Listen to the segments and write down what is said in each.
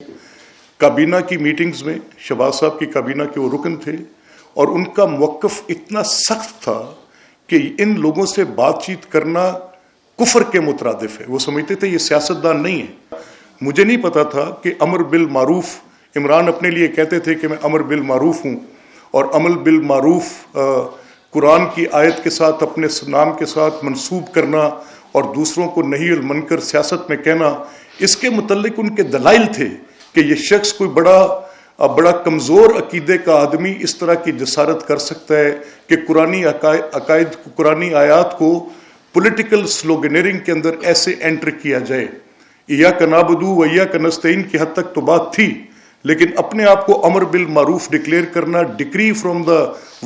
کابینہ کی میٹنگز میں شہباز صاحب کی کابینہ کے وہ رکن تھے اور ان کا موقف اتنا سخت تھا کہ ان لوگوں سے بات چیت کرنا کفر کے مترادف ہے. وہ سمجھتے تھے یہ سیاستدان نہیں ہے. مجھے نہیں پتا تھا کہ امر بالمعروف، عمران اپنے لیے کہتے تھے کہ میں امر بالمعروف ہوں، اور عمل بالمعروف قرآن کی آیت کے ساتھ اپنے نام کے ساتھ منسوب کرنا اور دوسروں کو نہی المنکر سیاست میں کہنا، اس کے متعلق ان کے دلائل تھے کہ یہ شخص کوئی بڑا کمزور عقیدے کا آدمی اس طرح کی جسارت کر سکتا ہے کہ قرآنی آیات کو پولیٹیکل سلوگنیرنگ کے اندر ایسے انٹر کیا جائے. ایاک نعبدو و ایاک نستعین کی حد تک تو بات تھی، لیکن اپنے آپ کو امر بالمعروف ڈکلیئر کرنا، decree from the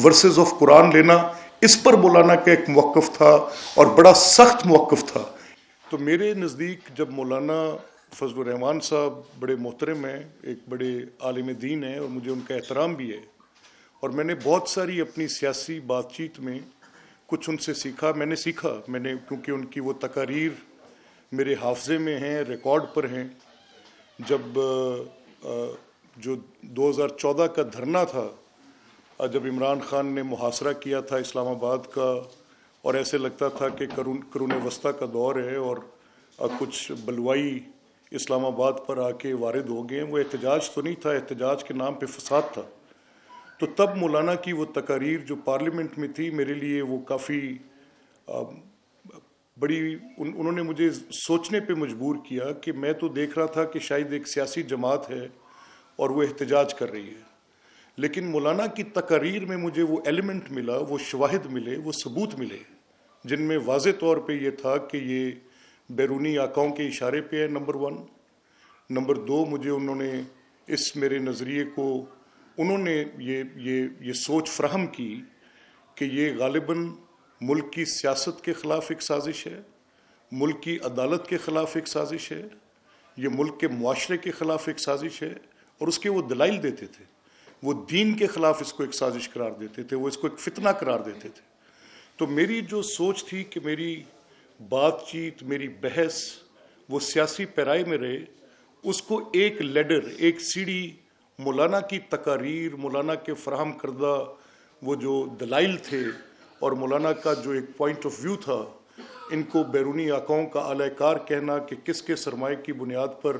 verses of Quran لینا، اس پر مولانا کا ایک موقف تھا اور بڑا سخت موقف تھا. تو میرے نزدیک جب مولانا فضل الرحمان صاحب بڑے محترم ہیں، ایک بڑے عالم دین ہیں اور مجھے ان کا احترام بھی ہے، اور میں نے بہت ساری اپنی سیاسی بات چیت میں کچھ ان سے سیکھا. میں نے کیونکہ ان کی وہ تقاریر میرے حافظے میں ہیں، ریکارڈ پر ہیں. جب جو 2014 کا دھرنا تھا، جب عمران خان نے محاصرہ کیا تھا اسلام آباد کا، اور ایسے لگتا تھا کہ قرون وسطیٰ کا دور ہے اور کچھ بلوائی اسلام آباد پر آ کے وارد ہو گئے. وہ احتجاج تو نہیں تھا، احتجاج کے نام پہ فساد تھا. تو تب مولانا کی وہ تقاریر جو پارلیمنٹ میں تھی، میرے لیے وہ کافی بڑی، انہوں نے مجھے سوچنے پہ مجبور کیا کہ میں تو دیکھ رہا تھا کہ شاید ایک سیاسی جماعت ہے اور وہ احتجاج کر رہی ہے، لیکن مولانا کی تقاریر میں مجھے وہ ایلیمنٹ ملا، وہ شواہد ملے، وہ ثبوت ملے، جن میں واضح طور پہ یہ تھا کہ یہ بیرونی آقاؤں کے اشارے پہ ہے. نمبر 1. نمبر 2، مجھے انہوں نے اس میرے نظریے کو انہوں نے یہ سوچ فراہم کی کہ یہ غالباً ملک کی سیاست کے خلاف ایک سازش ہے، ملک کی عدالت کے خلاف ایک سازش ہے، یہ ملک کے معاشرے کے خلاف ایک سازش ہے، اور اس کے وہ دلائل دیتے تھے. وہ دین کے خلاف اس کو ایک سازش قرار دیتے تھے، وہ اس کو ایک فتنہ قرار دیتے تھے. تو میری جو سوچ تھی کہ میری بات چیت، میری بحث وہ سیاسی پیرائی میں رہے، اس کو ایک لیڈر، ایک سیڑھی مولانا کی تقاریر، مولانا کے فراہم کردہ وہ جو دلائل تھے اور مولانا کا جو ایک پوائنٹ آف ویو تھا، ان کو بیرونی آقاؤں کا اعلی کار کہنا کہ کس کے سرمایہ کی بنیاد پر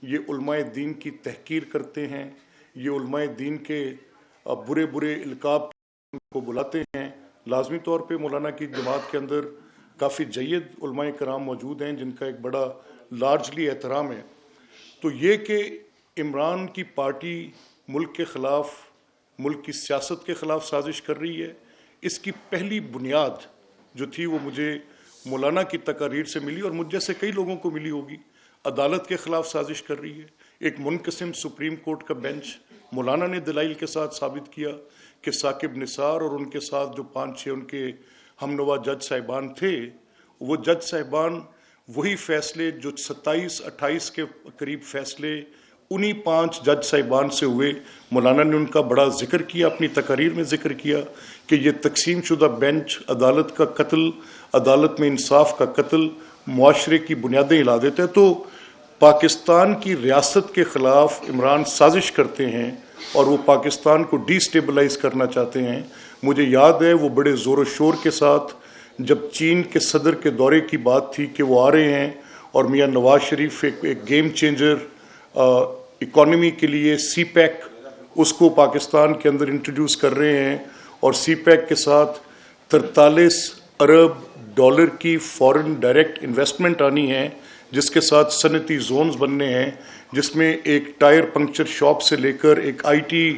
یہ علماء دین کی تحقیر کرتے ہیں، یہ علماء دین کے برے القاب کو بلاتے ہیں. لازمی طور پہ مولانا کی جماعت کے اندر کافی جید علماء کرام موجود ہیں جن کا ایک بڑا لارجلی احترام ہے. تو یہ کہ عمران کی پارٹی ملک کے خلاف، ملک کی سیاست کے خلاف سازش کر رہی ہے، اس کی پہلی بنیاد جو تھی وہ مجھے مولانا کی تقاریر سے ملی، اور مجھ جیسے کئی لوگوں کو ملی ہوگی. عدالت کے خلاف سازش کر رہی ہے. ایک منقسم سپریم کورٹ کا بینچ، مولانا نے دلائل کے ساتھ ثابت کیا کہ ثاقب نثار اور ان کے ساتھ جو 5-6 ان کے ہمنوا جج صاحبان تھے، وہ جج صاحبان وہی فیصلے جو 27-28 کے قریب فیصلے انہی 5 جج صاحبان سے ہوئے. مولانا نے ان کا بڑا ذکر کیا، اپنی تقاریر میں ذکر کیا کہ یہ تقسیم شدہ بینچ عدالت کا قتل، عدالت میں انصاف کا قتل، معاشرے کی بنیادیں ہلا دیتا ہے. تو پاکستان کی ریاست کے خلاف عمران سازش کرتے ہیں اور وہ پاکستان کو ڈی سٹیبلائز کرنا چاہتے ہیں. مجھے یاد ہے وہ بڑے زور و شور کے ساتھ جب چین کے صدر کے دورے کی بات تھی کہ وہ آ رہے ہیں اور میاں نواز شریف ایک گیم چینجر اکانومی کے لیے سی پیک اس کو پاکستان کے اندر انٹروڈیوس کر رہے ہیں، اور سی پیک کے ساتھ 43 ارب ڈالر کی فورن ڈائریکٹ انویسٹمنٹ آنی ہے، جس کے ساتھ صنعتی زونز بننے ہیں، جس میں ایک ٹائر پنکچر شاپ سے لے کر ایک آئی ٹی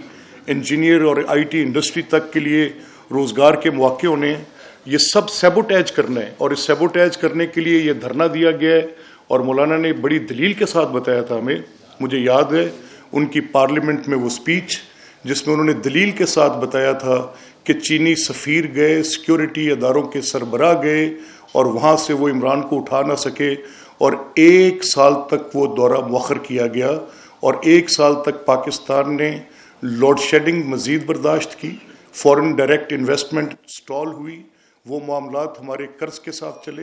انجینئر اور آئی ٹی انڈسٹری تک کے لیے روزگار کے مواقع ہونے ہیں. یہ سب سیبوٹیج کرنا ہے، اور اس سیبوٹیج کرنے کے لیے یہ دھرنا دیا گیا ہے. اور مولانا نے بڑی دلیل کے ساتھ بتایا تھا ہمیں. مجھے یاد ہے ان کی پارلیمنٹ میں وہ سپیچ جس میں انہوں نے دلیل کے ساتھ بتایا تھا کہ چینی سفیر گئے، سیکیورٹی اداروں کے سربراہ گئے، اور وہاں سے وہ عمران کو اٹھا نہ سکے، اور 1 سال تک وہ دورہ مؤخر کیا گیا، اور 1 سال تک پاکستان نے لوڈ شیڈنگ مزید برداشت کی، فورن ڈائریکٹ انویسٹمنٹ سٹال ہوئی، وہ معاملات ہمارے قرض کے ساتھ چلے.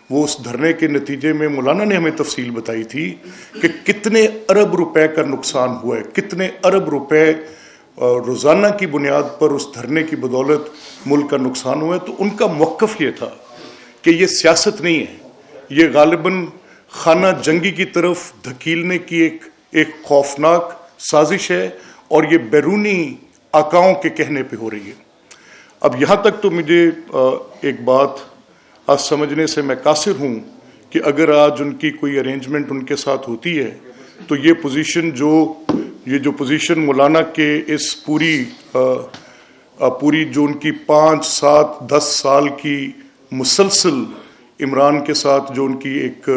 وہ اس دھرنے کے نتیجے میں مولانا نے ہمیں تفصیل بتائی تھی کہ کتنے ارب روپے کا نقصان ہوا ہے, کتنے ارب روپے روزانہ کی بنیاد پر اس دھرنے کی بدولت ملک کا نقصان ہوا ہے. تو ان کا موقف یہ تھا کہ یہ سیاست نہیں ہے, یہ غالباً خانہ جنگی کی طرف دھکیلنے کی ایک خوفناک سازش ہے, اور یہ بیرونی آقاؤں کے کہنے پہ ہو رہی ہے. اب یہاں تک تو مجھے ایک بات آج سمجھنے سے میں قاصر ہوں کہ اگر آج ان کی کوئی ارینجمنٹ ان کے ساتھ ہوتی ہے تو یہ پوزیشن مولانا کے اس پوری جو ان کی 5, 7, 10 سال کی مسلسل عمران کے ساتھ جو ان کی ایک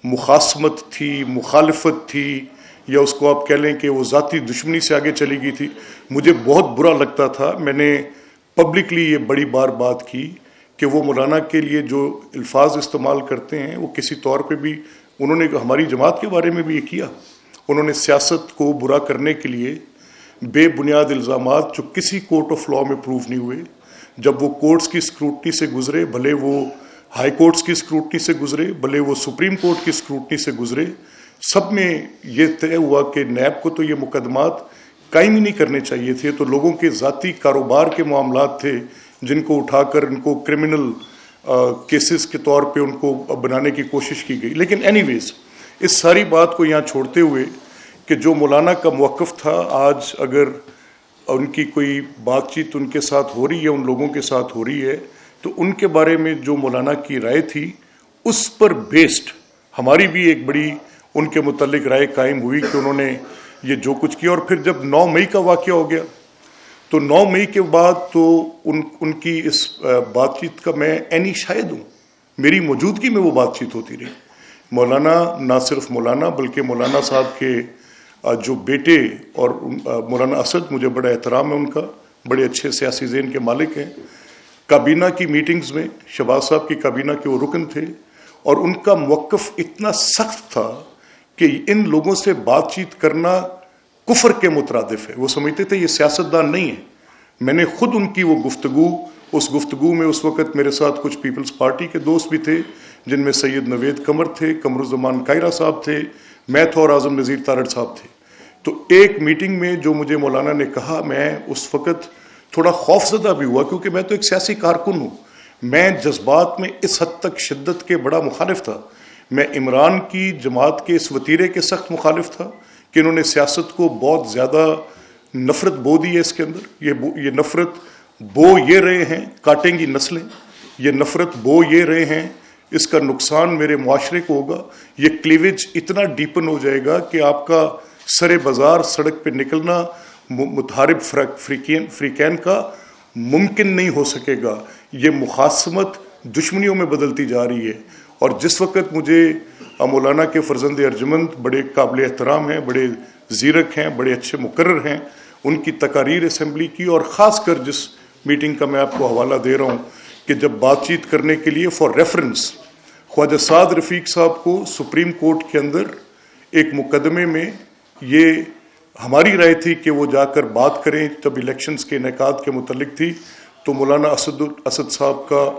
مخاصمت تھی, مخالفت تھی, یا اس کو آپ کہہ لیں کہ وہ ذاتی دشمنی سے آگے چلی گئی تھی, مجھے بہت برا لگتا تھا. میں نے پبلکلی یہ بڑی بار بات کی کہ وہ مولانا کے لیے جو الفاظ استعمال کرتے ہیں وہ کسی طور پہ بھی انہوں نے ہماری جماعت کے بارے میں بھی یہ کیا. انہوں نے سیاست کو برا کرنے کے لیے بے بنیاد الزامات جو کسی کورٹ آف لاء میں پروف نہیں ہوئے, جب وہ کورٹس کی اسکروٹنی سے گزرے, بھلے وہ ہائی کورٹس کی اسکروٹنی سے گزرے, بھلے وہ سپریم کورٹ کی اسکروٹنی سے گزرے, سب میں یہ طے ہوا کہ نیب کو تو یہ مقدمات قائم ہی نہیں کرنے چاہیے تھے. تو لوگوں کے ذاتی کاروبار کے معاملات تھے جن کو اٹھا کر ان کو کرمنل کیسز کے طور پہ ان کو بنانے کی کوشش کی گئی. لیکن اینی ویز اس ساری بات کو یہاں چھوڑتے ہوئے کہ جو مولانا کا موقف تھا, آج اگر ان کی کوئی بات چیت ان کے ساتھ ہو رہی ہے, ان لوگوں کے ساتھ ہو رہی ہے, تو ان کے بارے میں جو مولانا کی رائے تھی اس پر بیسڈ ہماری بھی ایک بڑی ان کے متعلق رائے قائم ہوئی کہ انہوں نے یہ جو کچھ کیا. اور پھر جب 9 مئی کا واقعہ ہو گیا تو 9 مئی کے بعد تو ان کی اس بات چیت کا میں عینی شاہد ہوں, میری موجودگی میں وہ بات چیت ہوتی رہی. مولانا نہ صرف مولانا بلکہ مولانا صاحب کے جو بیٹے اور مولانا اسد, مجھے بڑا احترام ہے ان کا, بڑے اچھے سیاسی ذہن کے مالک ہیں. کابینہ کی میٹنگز میں شہباز صاحب کی کابینہ کے وہ رکن تھے, اور ان کا موقف اتنا سخت تھا کہ ان لوگوں سے بات چیت کرنا کفر کے مترادف ہے. وہ سمجھتے تھے یہ سیاستدان نہیں ہے. میں نے خود ان کی وہ اس گفتگو میں اس وقت میرے ساتھ کچھ پیپلز پارٹی کے دوست بھی تھے جن میں سید نوید قمر تھے, قمر الزمان قائرہ صاحب تھے, میں تھا, اور اعظم نذیر تارڑ صاحب تھے. تو ایک میٹنگ میں جو مجھے مولانا نے کہا, میں اس وقت تھوڑا خوف زدہ بھی ہوا کیونکہ میں تو ایک سیاسی کارکن ہوں. میں جذبات میں اس حد تک شدت کے بڑا مخالف تھا. میں عمران کی جماعت کے اس وتیرے کے سخت مخالف تھا کہ انہوں نے سیاست کو بہت زیادہ نفرت بو دی ہے. اس کے اندر یہ نفرت بو یہ رہے ہیں, کاٹیں گی نسلیں, یہ نفرت بو یہ رہے ہیں, اس کا نقصان میرے معاشرے کو ہوگا. یہ کلیویج اتنا ڈیپن ہو جائے گا کہ آپ کا سر بازار سڑک پہ نکلنا متحارب فریقین کا ممکن نہیں ہو سکے گا. یہ مخاصمت دشمنیوں میں بدلتی جا رہی ہے. اور جس وقت مجھے مولانا کے فرزند ارجمند بڑے قابل احترام ہیں, بڑے زیرک ہیں, بڑے اچھے مقرر ہیں, ان کی تقاریر اسمبلی کی, اور خاص کر جس میٹنگ کا میں آپ کو حوالہ دے رہا ہوں کہ جب بات چیت کرنے کے لیے فار ریفرنس خواجہ سعد رفیق صاحب کو سپریم کورٹ کے اندر ایک مقدمے میں یہ ہماری رائے تھی کہ وہ جا کر بات کریں, جب الیکشنز کے انعقاد کے متعلق تھی, تو مولانا اسد صاحب کا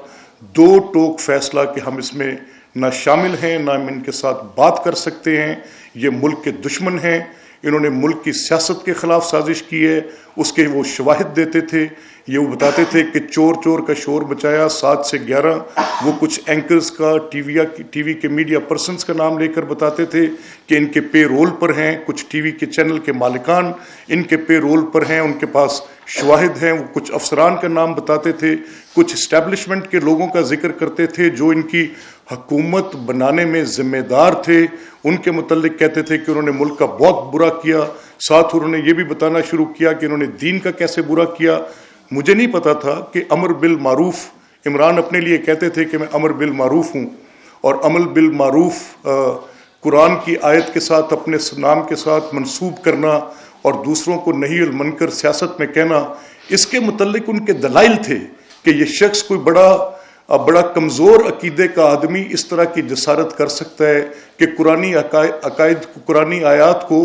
2 ٹوک فیصلہ کہ ہم اس میں نہ شامل ہیں, نہ ہم ان کے ساتھ بات کر سکتے ہیں, یہ ملک کے دشمن ہیں, انہوں نے ملک کی سیاست کے خلاف سازش کی ہے. اس کے وہ شواہد دیتے تھے, یہ وہ بتاتے تھے کہ چور کا شور بچایا 7 سے 11, وہ کچھ اینکرز کا ٹی وی کے میڈیا پرسنز کا نام لے کر بتاتے تھے کہ ان کے پے رول پر ہیں, کچھ ٹی وی کے چینل کے مالکان ان کے پے رول پر ہیں, ان کے پاس شواہد ہیں. وہ کچھ افسران کا نام بتاتے تھے, کچھ اسٹیبلشمنٹ کے لوگوں کا ذکر کرتے تھے جو ان کی حکومت بنانے میں ذمہ دار تھے. ان کے متعلق کہتے تھے کہ انہوں نے ملک کا بہت برا کیا. ساتھ انہوں نے یہ بھی بتانا شروع کیا کہ انہوں نے دین کا کیسے برا کیا. مجھے نہیں پتا تھا کہ امر بالمعروف, عمران اپنے لیے کہتے تھے کہ میں امر بالمعروف ہوں, اور عمل بالمعروف قرآن کی آیت کے ساتھ اپنے نام کے ساتھ منسوب کرنا اور دوسروں کو نہیں المنکر سیاست میں کہنا, اس کے متعلق ان کے دلائل تھے کہ یہ شخص کوئی بڑا کمزور عقیدے کا آدمی اس طرح کی جسارت کر سکتا ہے کہ قرآنی آیات کو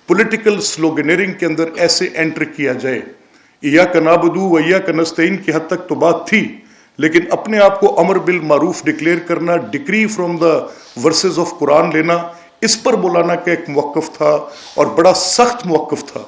پولیٹیکل سلوگنیرنگ کے اندر ایسے انٹر کیا جائے. ایاک نعبد و ایاک نستعین کی حد تک تو بات تھی, لیکن اپنے آپ کو امر بالمعروف ڈکلیئر کرنا، decree from the verses of Quran لینا، اس پر مولانا کا ایک موقف تھا اور بڑا سخت موقف تھا۔